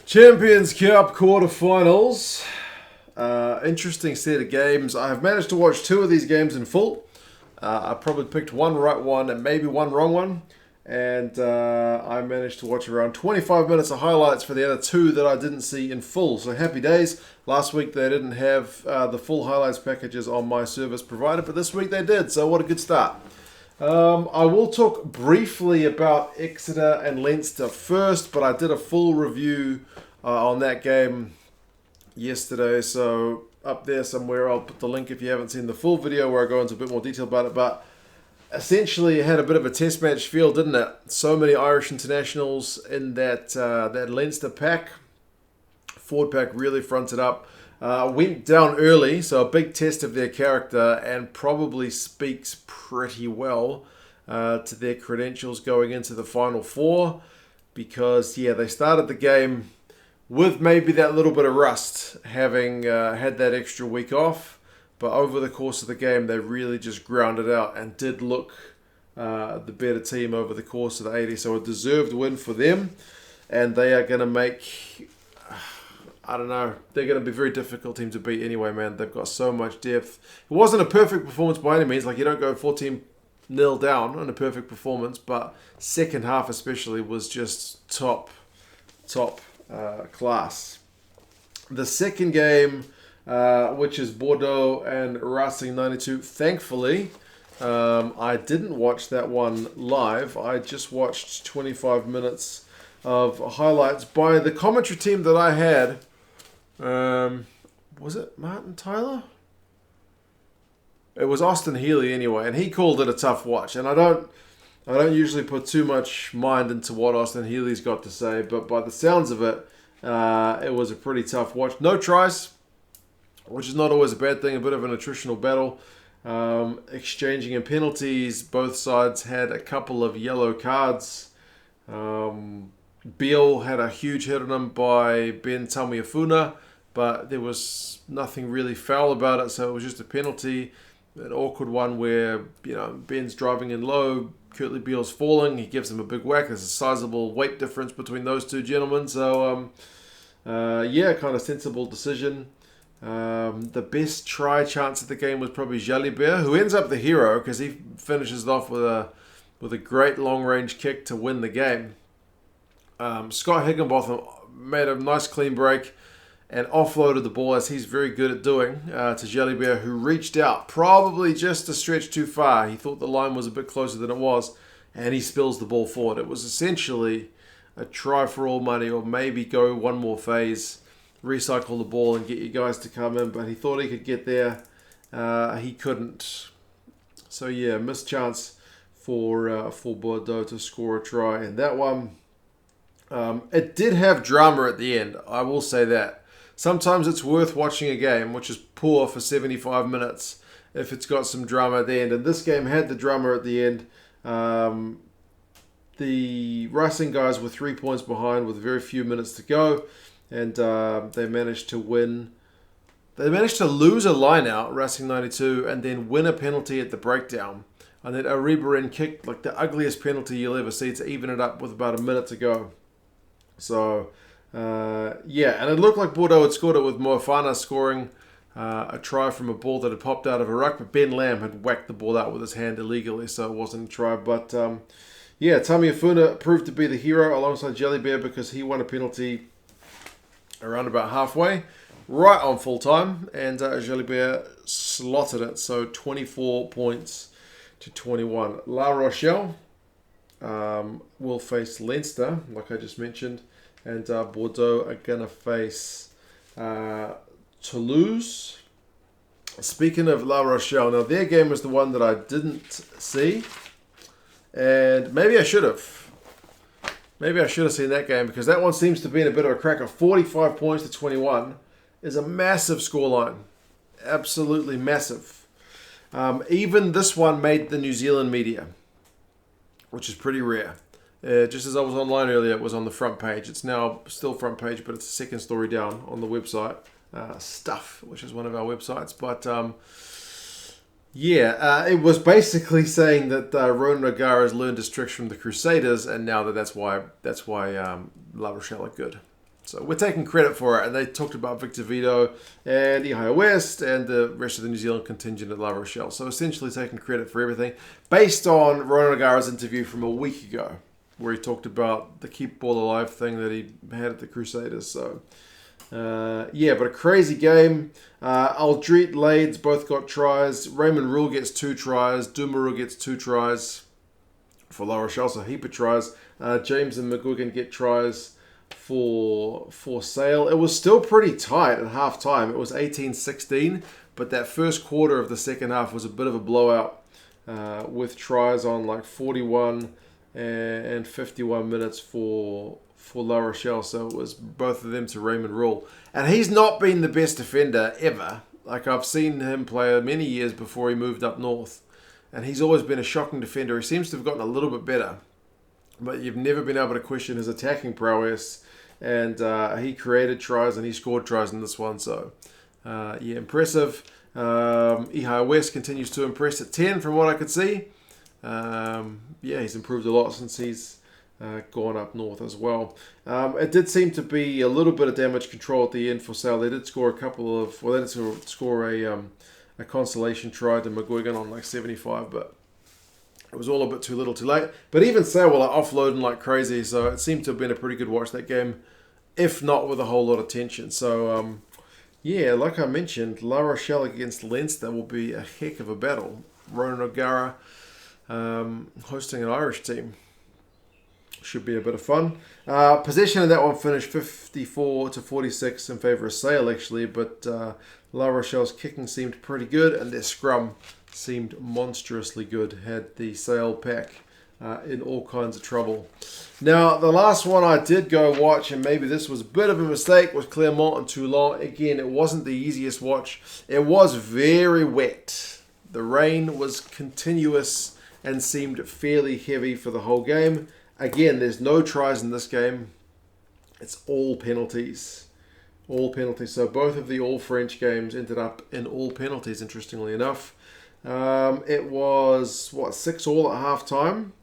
Champions Cup quarterfinals. Interesting set of games. I have managed to watch two of these games in full. I probably picked one right one and maybe one wrong one. And I managed to watch around 25 minutes of highlights for the other two that I didn't see in full. So happy days. Last week they didn't have the full highlights packages on my service provider, but this week they did. So what a good start. I will talk briefly about Exeter and Leinster first, but I did a full review on that game yesterday. So up there somewhere, I'll put the link if you haven't seen the full video where I go into a bit more detail about it. But essentially, it had a bit of a test match feel, didn't it? So many Irish internationals in that Leinster pack. Forward pack really fronted up. Went down early, so a big test of their character, and probably speaks pretty well to their credentials going into the Final Four. Because, they started the game with maybe that little bit of rust, having had that extra week off. But over the course of the game, they really just grounded out and did look the better team over the course of the 80. So a deserved win for them. And they are going to make, I don't know, they're going to be a very difficult team to beat anyway, man. They've got so much depth. It wasn't a perfect performance by any means. Like, you don't go 14-0 down on a perfect performance. But second half especially was just top class. The second game, which is Bordeaux and Racing 92. Thankfully, I didn't watch that one live. I just watched 25 minutes of highlights by the commentary team that I had. Was it Martin Tyler? It was Austin Healy anyway, and he called it a tough watch. And I don't usually put too much mind into what Austin Healy's got to say, but by the sounds of it, it was a pretty tough watch. No tries, which is not always a bad thing. A bit of an attritional battle. Exchanging in penalties. Both sides had a couple of yellow cards. Beale had a huge hit on him by Ben Tamiafuna, but there was nothing really foul about it, so it was just a penalty. An awkward one where, Ben's driving in low, Kurtley Beale's falling, he gives him a big whack. There's a sizable weight difference between those two gentlemen, so kind of sensible decision. The best try chance of the game was probably Jalibert, who ends up the hero because he finishes it off with a great long-range kick to win the game. Scott Higginbotham made a nice clean break and offloaded the ball, as he's very good at doing, to Jalibert, who reached out, probably just a stretch too far. He thought the line was a bit closer than it was, and he spills the ball forward. It was essentially a try for all money, or maybe go one more phase, recycle the ball and get you guys to come in, but he thought he could get there. He couldn't. So missed chance for Bordeaux to score a try in that one. It did have drama at the end, I will say that. Sometimes it's worth watching a game which is poor for 75 minutes if it's got some drama at the end. And this game had the drama at the end. The Racing guys were 3 points behind with very few minutes to go. And they managed to win. They managed to lose a line out, Racing 92, and then win a penalty at the breakdown. And then Aribarin kicked like the ugliest penalty you'll ever see to even it up with about a minute to go. So, and it looked like Bordeaux had scored it with Moefana scoring a try from a ball that had popped out of a ruck, but Ben Lamb had whacked the ball out with his hand illegally, so it wasn't a try. But, Tamiafuna proved to be the hero alongside Jalibert because he won a penalty around about halfway, right on full time, and Jalibert slotted it, so 24 points to 21. La Rochelle will face Leinster, like I just mentioned, and Bordeaux are going to face Toulouse. Speaking of La Rochelle, now their game was the one that I didn't see, and maybe I should have. Maybe I should have seen that game, because that one seems to be in a bit of a cracker. 45 points to 21 is a massive scoreline. Absolutely massive. Even this one made the New Zealand media, which is pretty rare. Just as I was online earlier, it was on the front page. It's now still front page, but it's the second story down on the website. Stuff, which is one of our websites. But it was basically saying that Ronan O'Gara has learned his tricks from the Crusaders, and now that's why La Rochelle are good. So we're taking credit for it, and they talked about Victor Vito and EXEvLEI and the rest of the New Zealand contingent at La Rochelle. So essentially taking credit for everything based on Ronan O'Gara's interview from a week ago, where he talked about the keep ball alive thing that he had at the Crusaders. So yeah, but a crazy game. Aldrit, Lades both got tries. Raymond Rule gets 2 tries. Dumaru gets 2 tries for La Rochelle, so a heap of tries. James and McGuigan get tries for Sale. It was still pretty tight at half time. It was 18-16, but that first quarter of the second half was a bit of a blowout with tries on like 41 and 51 minutes for La Rochelle. So it was both of them to Raymond Rule. And he's not been the best defender ever. Like, I've seen him play many years before he moved up north, and he's always been a shocking defender. He seems to have gotten a little bit better, but you've never been able to question his attacking prowess. And he created tries and he scored tries in this one. So, yeah, impressive. EXEvLEI continues to impress at 10 from what I could see. Yeah, he's improved a lot since he's gone up north as well. It did seem to be a little bit of damage control at the end for Sale. They did score a couple of... Well, they did score a consolation try to McGuigan on like 75, but it was all a bit too little too late. But even Sale were like offloading like crazy, so it seemed to have been a pretty good watch that game, if not with a whole lot of tension. So, yeah, like I mentioned, La Rochelle against Leinster will be a heck of a battle. Ronan O'Gara hosting an Irish team. Should be a bit of fun. Possession of that one finished 54-46 in favour of Sale, actually, but La Rochelle's kicking seemed pretty good, and their scrum seemed monstrously good. Had the Sale pack in all kinds of trouble. Now, the last one I did go watch, and maybe this was a bit of a mistake, was Clermont and Toulouse. Again, it wasn't the easiest watch. It was very wet. The rain was continuous and seemed fairly heavy for the whole game. Again, there's no tries in this game. It's all penalties. All penalties. So both of the all-French games ended up in all penalties, interestingly enough. It was, 6-all at half-time.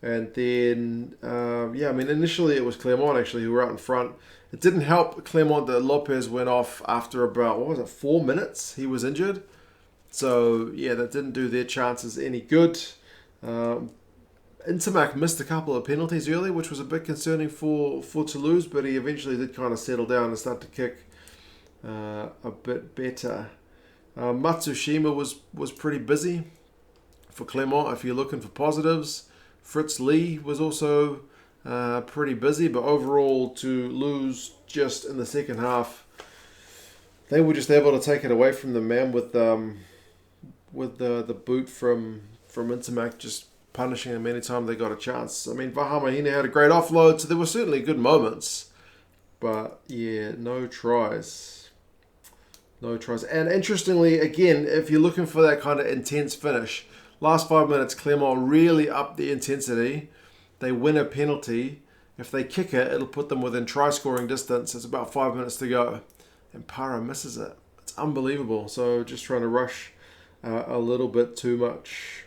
And then, yeah, I mean, initially it was Clermont, actually, who were out in front. It didn't help Clermont that Lopez went off after about, 4 minutes? He was injured. So, yeah, that didn't do their chances any good. Intermac missed a couple of penalties early, which was a bit concerning for Toulouse, but he eventually did kind of settle down and start to kick a bit better. Matsushima was pretty busy for Clermont if you're looking for positives. Fritz Lee was also pretty busy, but overall Toulouse just in the second half, they were just able to take it away from the man with the boot from Intermac, just punishing them anytime they got a chance. I mean, Vahamahina had a great offload, so there were certainly good moments. But, yeah, no tries. No tries. And interestingly, again, if you're looking for that kind of intense finish, last 5 minutes, Clermont really upped the intensity. They win a penalty. If they kick it, it'll put them within try-scoring distance. It's about 5 minutes to go. And Para misses it. It's unbelievable. So just trying to rush a little bit too much.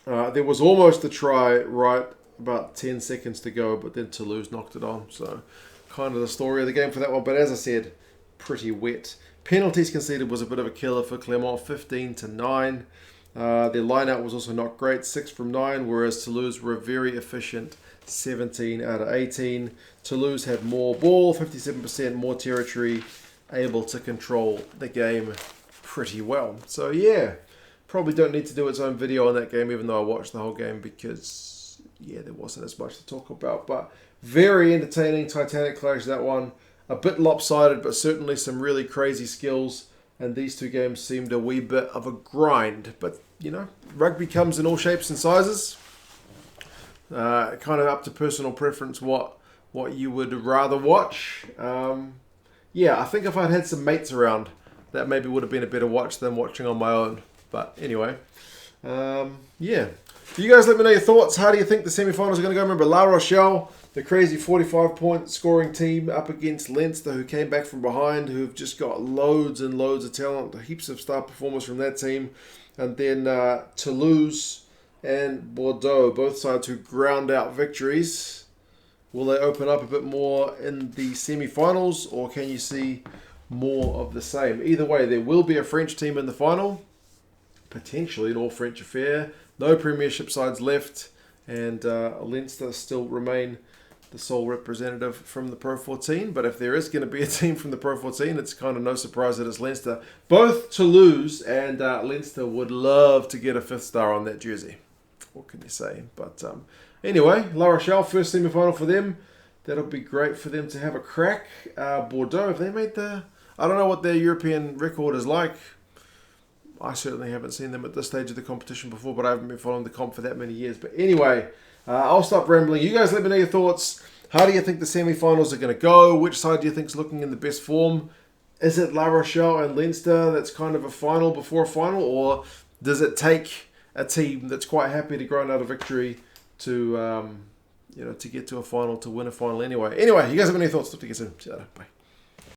There was almost a try right about 10 seconds to go, but then Toulouse knocked it on. So kind of the story of the game for that one. But as I said, pretty wet. Penalties conceded was a bit of a killer for Clermont, 15-9. Their line-out was also not great, 6 from 9, whereas Toulouse were very efficient, 17 out of 18. Toulouse had more ball, 57% more territory, able to control the game pretty well. So yeah. Probably don't need to do its own video on that game, even though I watched the whole game, because, yeah, there wasn't as much to talk about. But very entertaining Titanic clash, that one. A bit lopsided, but certainly some really crazy skills. And these two games seemed a wee bit of a grind. But, you know, rugby comes in all shapes and sizes. Kind of up to personal preference what you would rather watch. Yeah, I think if I'd had some mates around, that maybe would have been a better watch than watching on my own. But anyway, yeah. You guys let me know your thoughts. How do you think the semi-finals are going to go? Remember, La Rochelle, the crazy 45-point scoring team up against Leinster, who came back from behind, who've just got loads and loads of talent, heaps of star performers from that team. And then Toulouse and Bordeaux, both sides who ground out victories. Will they open up a bit more in the semi-finals, or can you see more of the same? Either way, there will be a French team in the final, potentially an all-French affair. No Premiership sides left, and Leinster still remain the sole representative from the Pro 14. But if there is going to be a team from the Pro 14, it's kind of no surprise that it's Leinster. Both Toulouse and Leinster would love to get a 5th star on that jersey. What can you say? But anyway, La Rochelle, first semi-final for them. That'll be great for them to have a crack. Bordeaux, have they made the... I don't know what their European record is like. I certainly haven't seen them at this stage of the competition before, but I haven't been following the comp for that many years. But anyway, I'll stop rambling. You guys let me know your thoughts. How do you think the semi-finals are going to go? Which side do you think is looking in the best form? Is it La Rochelle and Leinster that's kind of a final before a final? Or does it take a team that's quite happy to grind out a victory to, to get to a final, to win a final anyway? Anyway, you guys have any thoughts? Talk to you soon. See you later. Bye.